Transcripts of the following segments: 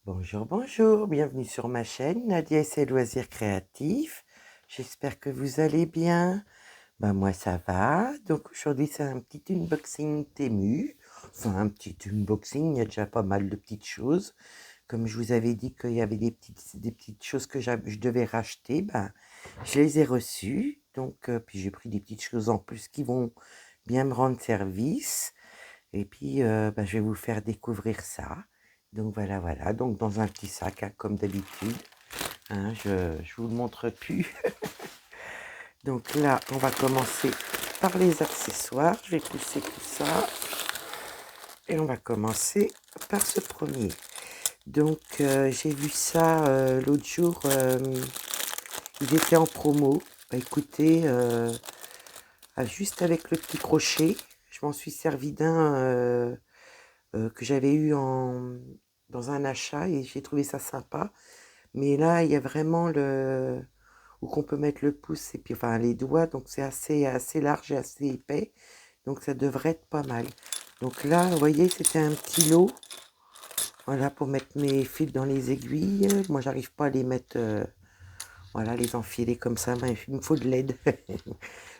Bonjour, bonjour, bienvenue sur ma chaîne Nadia et ses loisirs créatifs. J'espère que vous allez bien. Moi ça va. Donc aujourd'hui c'est un petit unboxing Temu. Enfin un petit unboxing, il y a déjà pas mal de petites choses. Comme je vous avais dit qu'il y avait des petites choses que je devais racheter, je les ai reçues. Donc puis j'ai pris des petites choses en plus qui vont bien me rendre service. Et puis, je vais vous faire découvrir ça. Donc voilà, voilà. Donc dans un petit sac, hein, comme d'habitude. Hein, je vous le montre plus. Donc là, on va commencer par les accessoires. Je vais pousser tout ça. Et on va commencer par ce premier. Donc j'ai vu ça l'autre jour. Il était en promo. Écoutez, juste avec le petit crochet, je m'en suis servi d'un que j'avais eu dans un achat et j'ai trouvé ça sympa. Mais là, il y a vraiment où qu'on peut mettre le pouce et puis enfin les doigts, donc c'est assez large et assez épais. Donc ça devrait être pas mal. Donc là, vous voyez, c'était un petit lot. Voilà, pour mettre mes fils dans les aiguilles. Moi, j'arrive pas à les mettre, voilà, les enfiler comme ça. Mais il me faut de l'aide.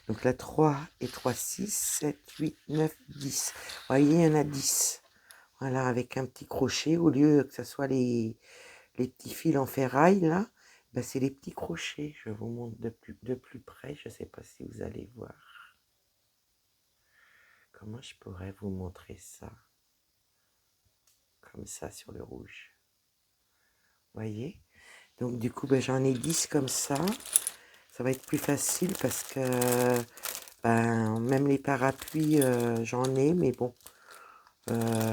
Donc là, 3 et 3, 6, 7, 8, 9, 10. Vous voyez, il y en a 10. Voilà, avec un petit crochet, au lieu que ce soit les petits fils en ferraille, là, c'est les petits crochets. Je vous montre de plus près, je ne sais pas si vous allez voir. Comment je pourrais vous montrer ça? Comme ça, sur le rouge. Voyez? Donc, du coup, j'en ai 10 comme ça. Ça va être plus facile parce que, même les parapluies, j'en ai, mais bon,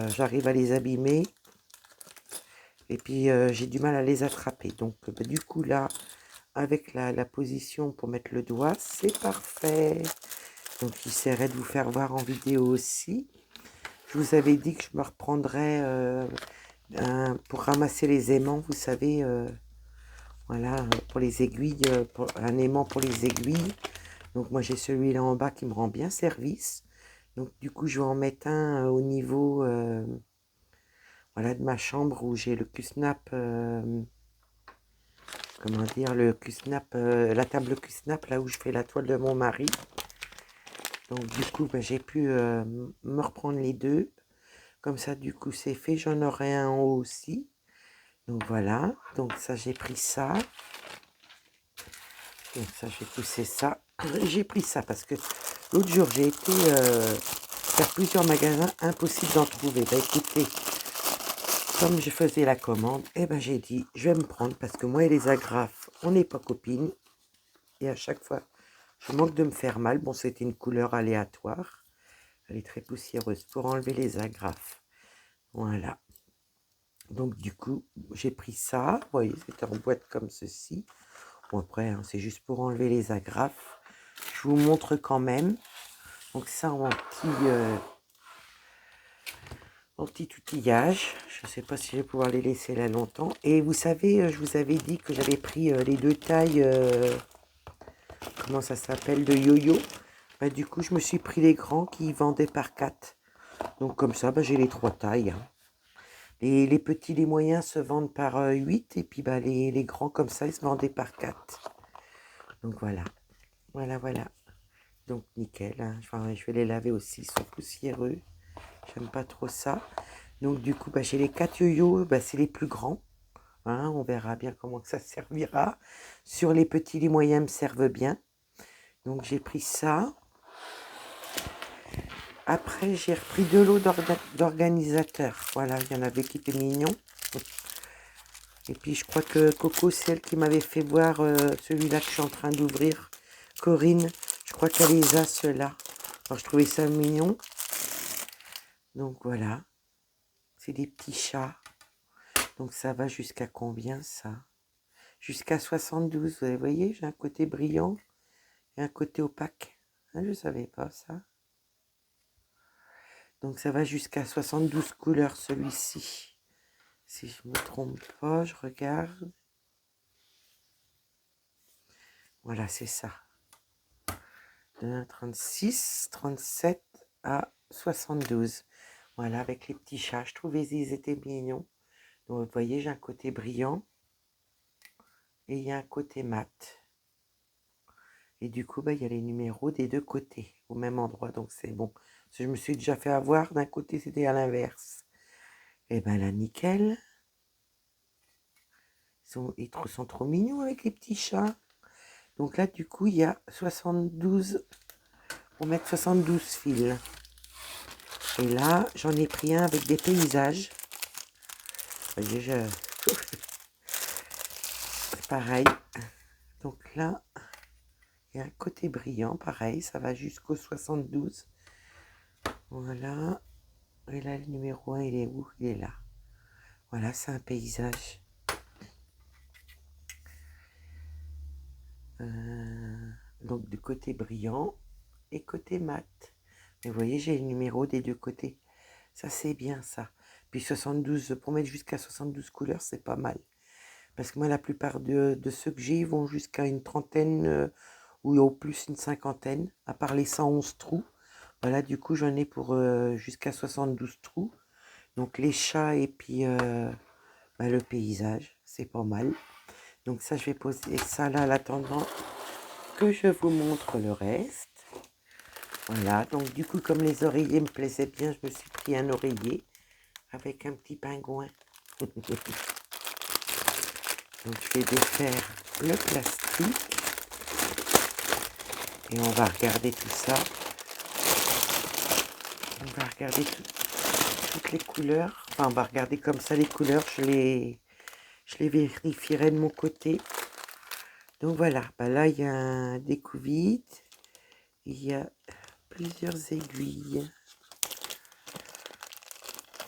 j'arrive à les abîmer. Et puis, j'ai du mal à les attraper. Donc, du coup, là, avec la position pour mettre le doigt, c'est parfait. Donc, j'essaierai de vous faire voir en vidéo aussi. Je vous avais dit que je me reprendrais pour ramasser les aimants, vous savez, voilà, pour les aiguilles, un aimant pour les aiguilles. Donc, moi, j'ai celui-là en bas qui me rend bien service. Donc, du coup, je vais en mettre un au niveau voilà, de ma chambre où j'ai le Q-snap, comment dire, le Q-snap, la table Q-snap, là où je fais la toile de mon mari. Donc du coup, j'ai pu me reprendre les deux. Comme ça, du coup, c'est fait. J'en aurai un en haut aussi. Donc voilà. Donc ça, j'ai pris ça. Donc ça, j'ai poussé ça. J'ai pris ça parce que l'autre jour, j'ai été faire plusieurs magasins. Impossible d'en trouver. Écoutez, comme je faisais la commande, j'ai dit, je vais me prendre parce que moi et les agrafes, on n'est pas copines. Et à chaque fois, je manque de me faire mal. Bon, c'était une couleur aléatoire. Elle est très poussiéreuse pour enlever les agrafes. Voilà. Donc du coup, j'ai pris ça. Vous voyez, c'était en boîte comme ceci. Bon, après, hein, c'est juste pour enlever les agrafes. Je vous montre quand même. Donc ça en petit outillage. Je ne sais pas si je vais pouvoir les laisser là longtemps. Et vous savez, je vous avais dit que j'avais pris les deux tailles, comment ça s'appelle, de yo-yo. Du coup, je me suis pris les grands qui vendaient par 4. Donc comme ça, j'ai les 3 tailles. Hein. Les petits, les moyens se vendent par 8 et puis les grands comme ça, ils se vendaient par 4. Donc voilà, voilà, voilà. Donc nickel, hein. Enfin, je vais les laver aussi, ils sont poussiéreux. J'aime pas trop ça. Donc du coup, j'ai les 4 yo-yo, c'est les plus grands. Hein, on verra bien comment que ça servira. Sur les petits, les moyens me servent bien. Donc j'ai pris ça. Après, j'ai repris de l'eau d'organisateur. Voilà, il y en avait qui étaient mignons. Et puis je crois que Coco, c'est elle qui m'avait fait voir celui-là que je suis en train d'ouvrir. Corinne, je crois qu'elle les a ceux-là. Alors je trouvais ça mignon. Donc voilà, c'est des petits chats. Donc ça va jusqu'à combien ça? Jusqu'à 72, vous voyez, j'ai un côté brillant et un côté opaque. Hein, je ne savais pas ça. Donc ça va jusqu'à 72 couleurs celui-ci. Si je ne me trompe pas, je regarde. Voilà, c'est ça. De 36, 37 à 72. Voilà, avec les petits chats. Je trouvais qu'ils étaient mignons. Donc, vous voyez, j'ai un côté brillant et il y a un côté mat. Et du coup, il y a les numéros des deux côtés au même endroit. Donc, c'est bon. Parce que je me suis déjà fait avoir. D'un côté, c'était à l'inverse. Et ben là, nickel. Ils sont trop mignons avec les petits chats. Donc là, du coup, il y a 72. On met 72 fils. Et là, j'en ai pris un avec des paysages. Vous voyez, c'est pareil. Donc là, il y a un côté brillant, pareil, ça va jusqu'au 72. Voilà. Et là, le numéro 1, il est où? Il est là. Voilà, c'est un paysage. Donc du côté brillant et côté mat. Mais vous voyez, j'ai le numéro des deux côtés. Ça, c'est bien, ça. Puis 72, pour mettre jusqu'à 72 couleurs, c'est pas mal. Parce que moi, la plupart de ceux que j'ai, ils vont jusqu'à une trentaine ou au plus une cinquantaine, à part les 111 trous. Voilà, du coup, j'en ai pour jusqu'à 72 trous. Donc, les chats et puis le paysage, c'est pas mal. Donc, ça, je vais poser ça là, en attendant que je vous montre le reste. Voilà, donc du coup, comme les oreillers me plaisaient bien, je me suis pris un oreiller avec un petit pingouin. Donc, je vais défaire le plastique et on va regarder tout ça. On va regarder toutes les couleurs. Enfin, on va regarder comme ça les couleurs. Je les vérifierai de mon côté. Donc voilà, là, il y a un découvite. Il y a plusieurs aiguilles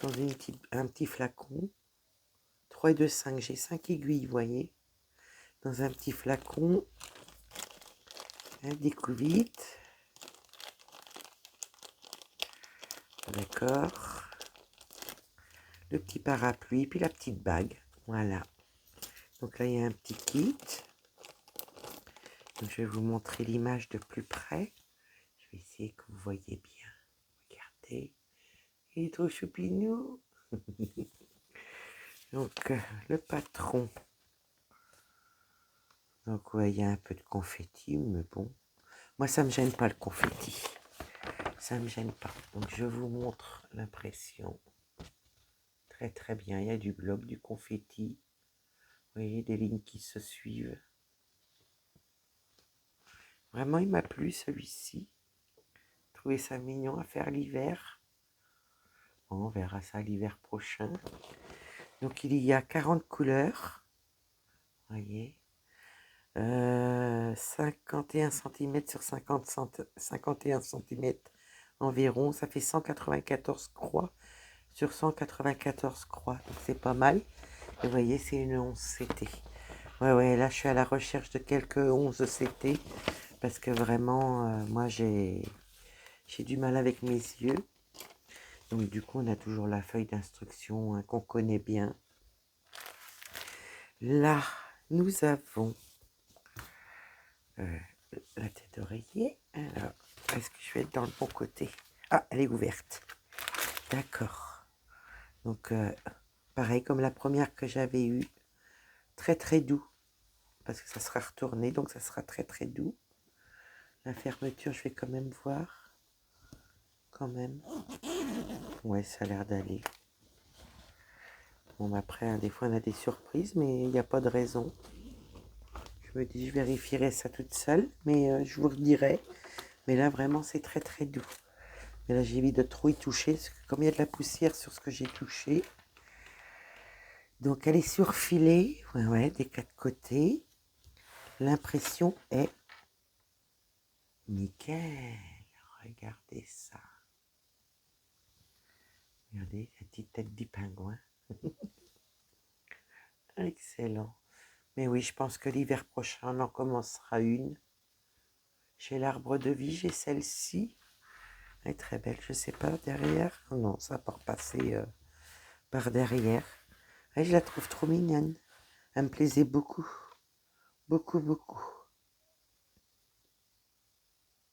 dans un petit flacon. 3 et 2, 5. J'ai 5 aiguilles, vous voyez. Dans un petit flacon. Un découvite. D'accord. Le petit parapluie, puis la petite bague. Voilà. Donc là, il y a un petit kit. Donc, je vais vous montrer l'image de plus près. Je vais essayer que vous voyez bien. Regardez. Il est trop choupinou. Donc, le patron. Donc, ouais, il y a un peu de confetti, mais bon. Moi, ça me gêne pas le confetti. Ça me gêne pas. Donc, je vous montre l'impression. Très, très bien. Il y a du bloc, du confetti. Vous voyez, des lignes qui se suivent. Vraiment, il m'a plu, celui-ci. Trouvé ça mignon à faire l'hiver. Bon, on verra ça l'hiver prochain. Donc, il y a 40 couleurs. Vous voyez. 51 cm sur 51 cm environ. Ça fait 194 croix sur 194 croix. Donc, c'est pas mal. Et vous voyez, c'est une 11 CT. Ouais, là, je suis à la recherche de quelques 11 CT. Parce que vraiment, moi, j'ai du mal avec mes yeux. Donc, du coup, on a toujours la feuille d'instruction qu'on connaît bien. Là, nous avons la tête d'oreiller. Alors, est-ce que je vais être dans le bon côté? Ah, elle est ouverte. D'accord. Donc, pareil comme la première que j'avais eue. Très, très doux. Parce que ça sera retourné, donc ça sera très, très doux. La fermeture, je vais quand même voir. Quand même. Ouais, ça a l'air d'aller. Bon, après, des fois, on a des surprises, mais il n'y a pas de raison. Je me dis, je vérifierai ça toute seule, mais je vous redirai. Mais là, vraiment, c'est très, très doux. Mais là, j'évite de trop y toucher, parce que comme il y a de la poussière sur ce que j'ai touché. Donc, elle est surfilée, ouais, des quatre côtés. L'impression est nickel. Regardez ça. Regardez la petite tête du pingouin. Excellent. Mais oui, je pense que l'hiver prochain, on en commencera une. J'ai l'arbre de vie, j'ai celle-ci. Elle est très belle, je sais pas, derrière. Oh non, ça va pas repasser par derrière. Et je la trouve trop mignonne. Elle me plaisait beaucoup. Beaucoup, beaucoup.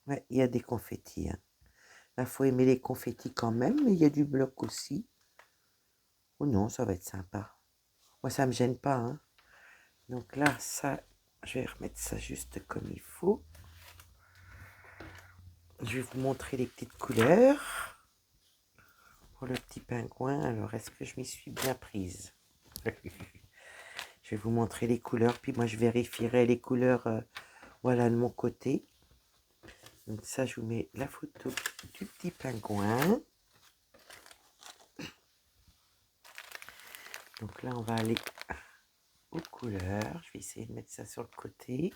Ouais, il y a des confettis. Hein. Là, faut aimer les confettis quand même, mais il y a du bloc aussi. Oh non, ça va être sympa. Moi, ça me gêne pas, hein. Donc là, ça, je vais remettre ça juste comme il faut. Je vais vous montrer les petites couleurs. Pour le petit pingouin, alors est-ce que je m'y suis bien prise? Je vais vous montrer les couleurs, puis moi je vérifierai les couleurs, voilà, de mon côté. Donc ça, je vous mets la photo du petit pingouin. Donc là, on va aller aux couleurs. Je vais essayer de mettre ça sur le côté.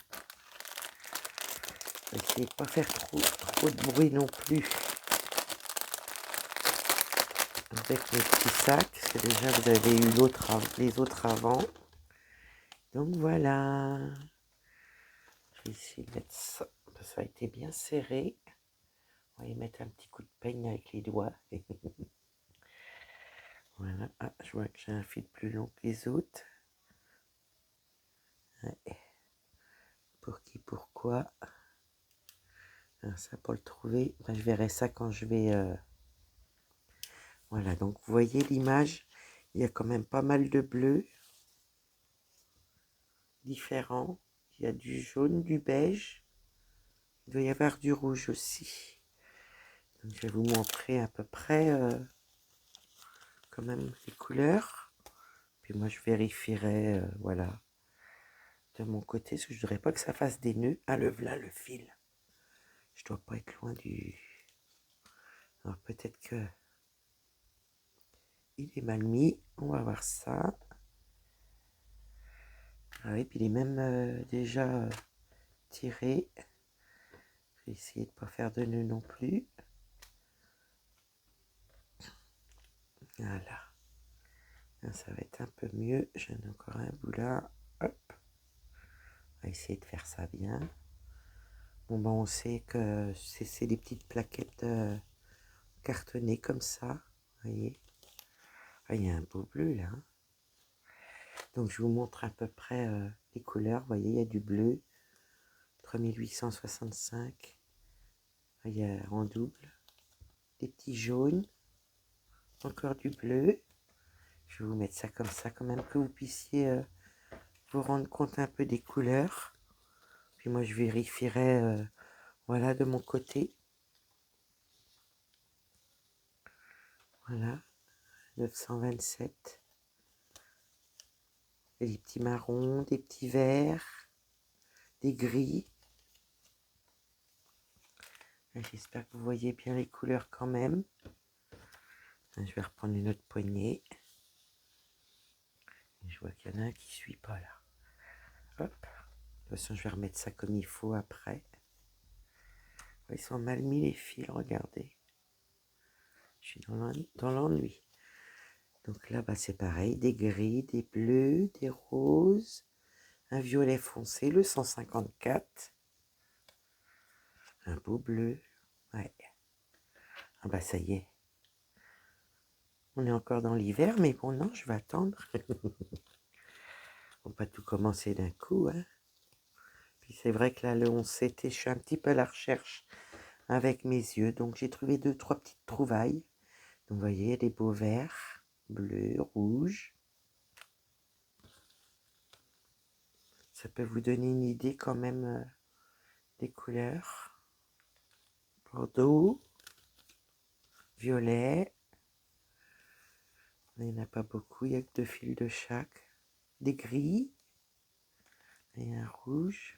Je vais essayer de ne pas faire trop de bruit non plus avec mes petits sacs, parce que déjà vous avez eu les autres avant. Donc voilà. Je vais essayer de mettre ça. Ça a été bien serré. On va y mettre un petit coup de peigne avec les doigts. Voilà. Ah, je vois que j'ai un fil plus long que les autres. Ouais. Pour qui, pourquoi? Alors ça, pour le trouver, ben, je verrai ça quand je vais... Voilà, donc vous voyez l'image. Il y a quand même pas mal de bleu différents. Il y a du jaune, du beige. Il doit y avoir du rouge aussi. Donc, je vais vous montrer à peu près quand même les couleurs. Puis moi, je vérifierai, voilà, de mon côté, parce que je ne voudrais pas que ça fasse des nœuds. Ah, là, le fil. Je dois pas être loin du... Alors, peut-être que il est mal mis. On va voir ça. Ah oui, puis il est même déjà tiré. Je vais essayer de ne pas faire de nœuds non plus. Voilà. Là, ça va être un peu mieux. J'en ai encore un bout là. Hop. On va essayer de faire ça bien. Bon, ben, on sait que c'est des petites plaquettes cartonnées comme ça. Vous voyez. Ah, il y a un beau bleu là. Donc, je vous montre à peu près les couleurs. Vous voyez, il y a du bleu. 3865. Il y a en double. Des petits jaunes. Encore du bleu. Je vais vous mettre ça comme ça, quand même, que vous puissiez vous rendre compte un peu des couleurs. Puis moi, je vérifierai, voilà, de mon côté. Voilà, 927. Et des petits marrons, des petits verts, des gris. J'espère que vous voyez bien les couleurs quand même. Je vais reprendre une autre poignée. Je vois qu'il y en a un qui ne suit pas là. Hop. De toute façon, je vais remettre ça comme il faut après. Ils sont mal mis les fils, regardez. Je suis dans l'ennui. Donc là, bah, c'est pareil, des gris, des bleus, des roses, un violet foncé, le 154, un beau bleu. Ouais. Ah bah ça y est. On est encore dans l'hiver, mais bon, non, je vais attendre. On va pas tout commencer d'un coup, hein. Puis c'est vrai que là, le 11-7, je suis un petit peu à la recherche avec mes yeux. Donc j'ai trouvé 2-3 petites trouvailles. Donc vous voyez, il y a des beaux verts, bleus, rouges. Ça peut vous donner une idée quand même des couleurs. Bordeaux, violet. Il n'y en a pas beaucoup, il n'y a que 2 fils de chaque. Des gris et un rouge.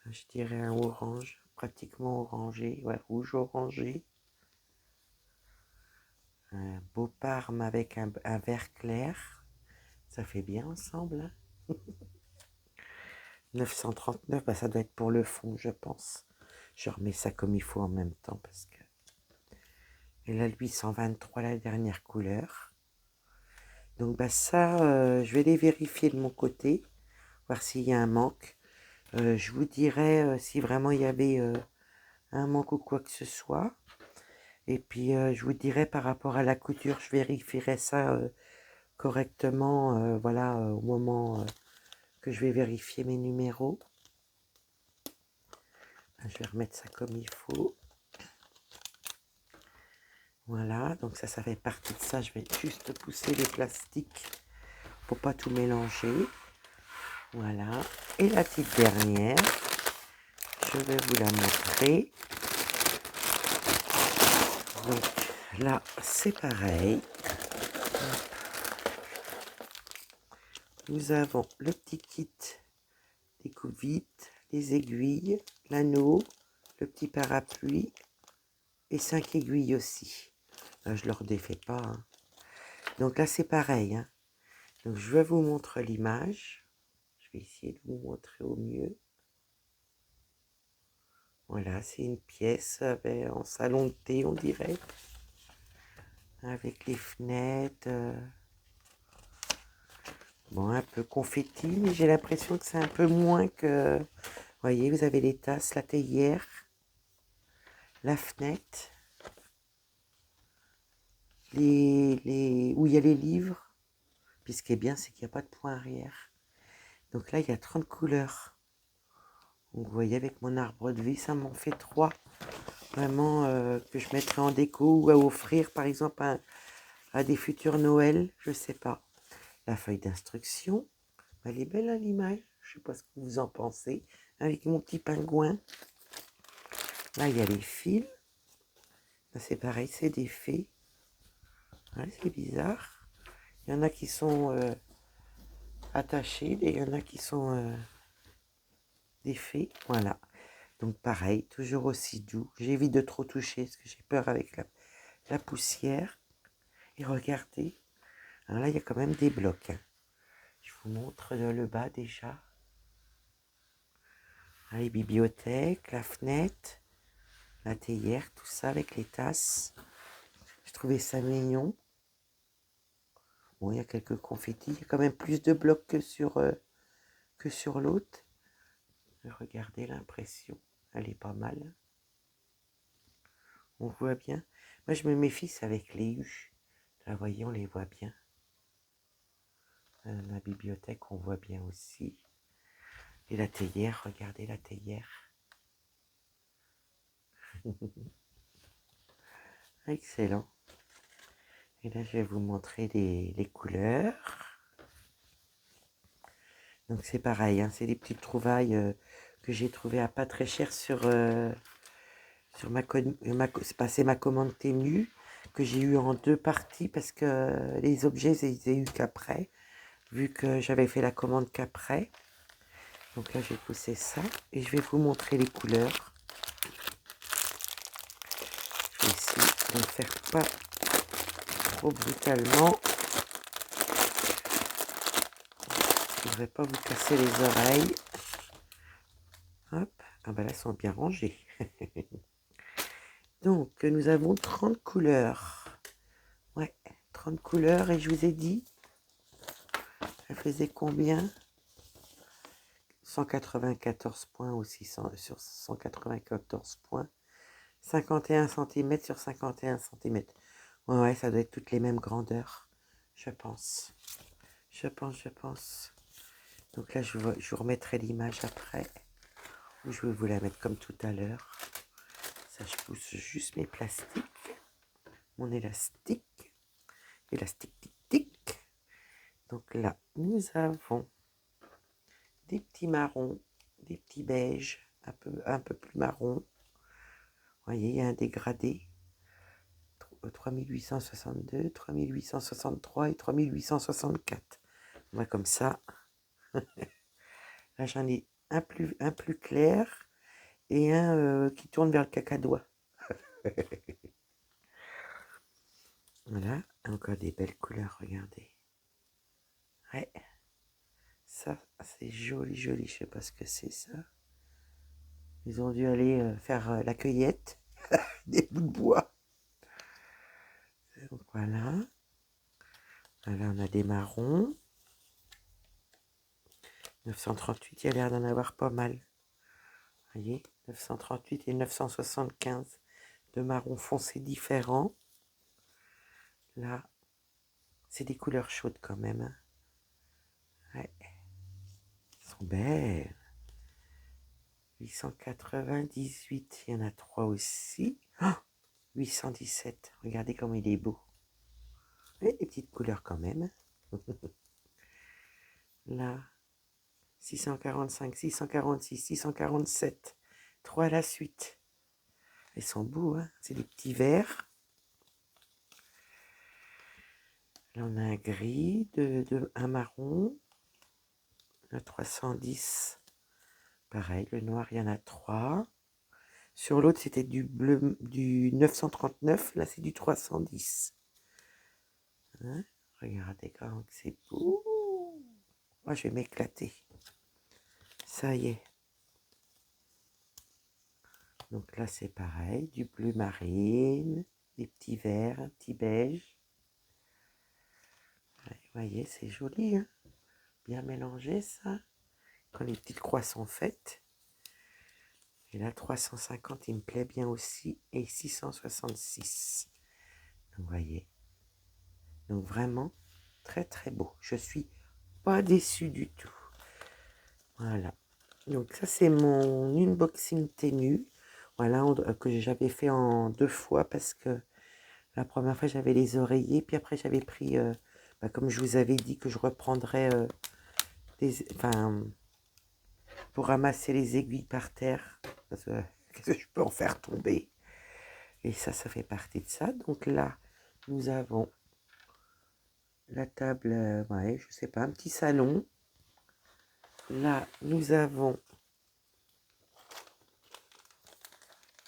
Je dirais un orange, pratiquement orangé, ouais, rouge orangé. Un beau parme avec un vert clair. Ça fait bien ensemble, hein. 939, bah ça doit être pour le fond, je pense. Je remets ça comme il faut en même temps parce que... Et là, 823, la dernière couleur. Donc bah ça, je vais les vérifier de mon côté, voir s'il y a un manque. Je vous dirai si vraiment il y avait un manque ou quoi que ce soit. Et puis je vous dirai par rapport à la couture, je vérifierai ça correctement, voilà, au moment que je vais vérifier mes numéros. Je vais remettre ça comme il faut. Voilà, donc ça fait partie de ça. Je vais juste pousser le plastique pour pas tout mélanger. Voilà. Et la petite dernière, je vais vous la montrer. Donc là, c'est pareil. Nous avons le petit kit des coupes vides, les aiguilles, l'anneau, le petit parapluie et 5 aiguilles aussi. Là, je ne le redéfais pas. Hein. Donc là, c'est pareil. Hein. Donc je vais vous montrer l'image. Je vais essayer de vous montrer au mieux. Voilà, c'est une pièce en salon de thé, on dirait. Avec les fenêtres. Bon, un peu confetti, mais j'ai l'impression que c'est un peu moins que... Vous voyez, vous avez les tasses, la théière, la fenêtre, où il y a les livres. Puis ce qui est bien, c'est qu'il n'y a pas de point arrière. Donc là, il y a 30 couleurs. Donc vous voyez, avec mon arbre de vie, ça m'en fait 3. Vraiment, que je mettrai en déco ou à offrir, par exemple, à des futurs Noël, je sais pas. La feuille d'instruction, elle est belle à l'image. Je sais pas ce que vous en pensez. Avec mon petit pingouin. Là, il y a les fils. Là, c'est pareil, c'est des fées. Ouais, c'est bizarre. Il y en a qui sont attachés et il y en a qui sont des fées. Voilà. Donc pareil, toujours aussi doux. J'évite de trop toucher parce que j'ai peur avec la poussière. Et regardez. Alors là, il y a quand même des blocs. Hein. Je vous montre le bas déjà. Ah, les bibliothèques, la fenêtre, la théière, tout ça avec les tasses. Je trouvais ça mignon. Bon, il y a quelques confettis. Il y a quand même plus de blocs que sur l'autre. Regardez l'impression. Elle est pas mal. On voit bien. Moi, je me méfie avec les U. Là, vous voyez, on les voit bien. La bibliothèque, on voit bien aussi. Et la théière, regardez la théière. Excellent. Et là, je vais vous montrer les couleurs. Donc, c'est pareil, hein, c'est des petites trouvailles que j'ai trouvées à pas très cher sur c'est ma commande Temu, que j'ai eu en 2 parties parce que les objets, ils eu qu'après, vu que j'avais fait la commande qu'après. Donc là, j'ai poussé ça et je vais vous montrer les couleurs. Je vais essayer de ne faire pas trop brutalement. Je ne voudrais pas vous casser les oreilles. Hop, ah ben là, elles sont bien rangées. Donc, nous avons 30 couleurs. Ouais, 30 couleurs et je vous ai dit, elle faisait combien? 194 points aussi sur 194 points. 51 cm sur 51 cm. Ouais, ça doit être toutes les mêmes grandeurs, je pense. Je pense. Donc là, je vous remettrai l'image après. Ou je vais vous la mettre comme tout à l'heure. Ça, je pousse juste mes plastiques. Mon élastique. Élastique tic-tic. Donc là, nous avons des petits marrons, des petits beiges, un peu plus marron. Vous voyez, il y a un dégradé. 3862, 3863 et 3864. On va comme ça. Là, j'en ai un plus clair et un qui tourne vers le cacadois. Voilà, encore des belles couleurs, regardez. Ouais, ça, c'est joli, joli. Je sais pas ce que c'est, ça. Ils ont dû aller faire la cueillette des bouts de bois. Donc voilà. Là, on a des marrons. 938, il y a l'air d'en avoir pas mal. Vous voyez, 938 et 975 de marron foncé différents. Là, c'est des couleurs chaudes quand même. Hein. Ouais. Elles sont belles. 898, il y en a 3 aussi. Oh, 817, regardez comme il est beau. Et des petites couleurs quand même. là, 645, 646, 647, 3 à la suite. Ils sont beaux, hein, c'est des petits verts. Là, on a un gris, un marron, un 310. Pareil, le noir, il y en a 3. Sur l'autre, c'était du bleu, du 939. Là, c'est du 310. Hein? Regardez comment c'est beau. Moi, je vais m'éclater. Ça y est. Donc là, c'est pareil, du bleu marine, des petits verts, un petit beige. Ouais, vous voyez, c'est joli, hein? Bien mélangé, ça. Quand les petites croix sont faites. Et là, 350, il me plaît bien aussi. Et 666. Donc, vous voyez. Donc, vraiment, très, très beau. Je suis pas déçue du tout. Voilà. Donc, ça, c'est mon unboxing Temu. Voilà, que j'avais fait en 2 fois parce que la première fois, j'avais les oreillers. Puis après, j'avais pris, comme je vous avais dit, que je reprendrais enfin, pour ramasser les aiguilles par terre. Parce que qu'est-ce que je peux en faire tomber? Et ça fait partie de ça. Donc là, nous avons la table, ouais, je sais pas, un petit salon. Là, nous avons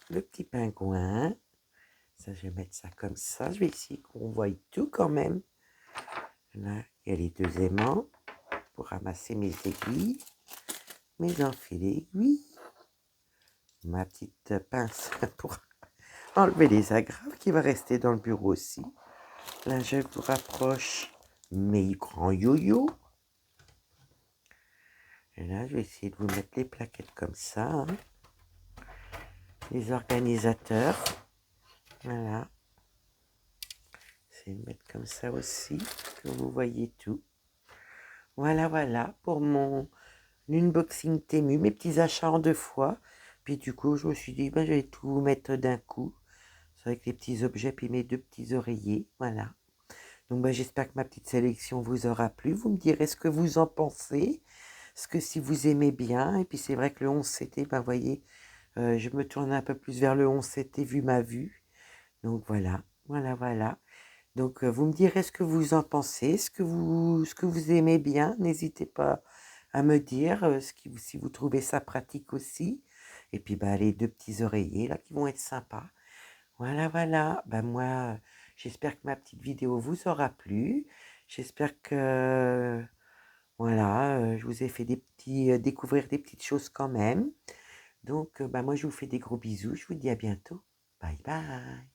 le petit pingouin. Ça, je vais mettre ça comme ça. Je vais essayer qu'on voie tout quand même. Là, il y a les 2 aimants pour ramasser mes aiguilles. Mes enfils d'aiguilles. Ma petite pince pour enlever les agrafes qui va rester dans le bureau aussi. Là, je vous rapproche mes grands yo-yo. Et là, je vais essayer de vous mettre les plaquettes comme ça. Hein. Les organisateurs. Voilà. Je vais le mettre comme ça aussi, que vous voyez tout. Voilà, voilà, pour mon unboxing Temu, mes petits achats en 2 fois. Puis du coup, je me suis dit, je vais tout vous mettre d'un coup. C'est avec les petits objets, puis mes 2 petits oreillers. Voilà. Donc, j'espère que ma petite sélection vous aura plu. Vous me direz ce que vous en pensez. Ce que si vous aimez bien. Et puis, c'est vrai que le 11-CT, vous voyez, je me tourne un peu plus vers le 11-CT vu ma vue. Donc, voilà. Voilà, voilà. Donc, vous me direz ce que vous en pensez, ce que vous aimez bien. N'hésitez pas à me dire si vous trouvez ça pratique aussi. Et puis, les 2 petits oreillers, là, qui vont être sympas. Voilà, voilà. Moi, j'espère que ma petite vidéo vous aura plu. J'espère que, voilà, je vous ai fait découvrir des petites choses quand même. Donc, moi, je vous fais des gros bisous. Je vous dis à bientôt. Bye, bye.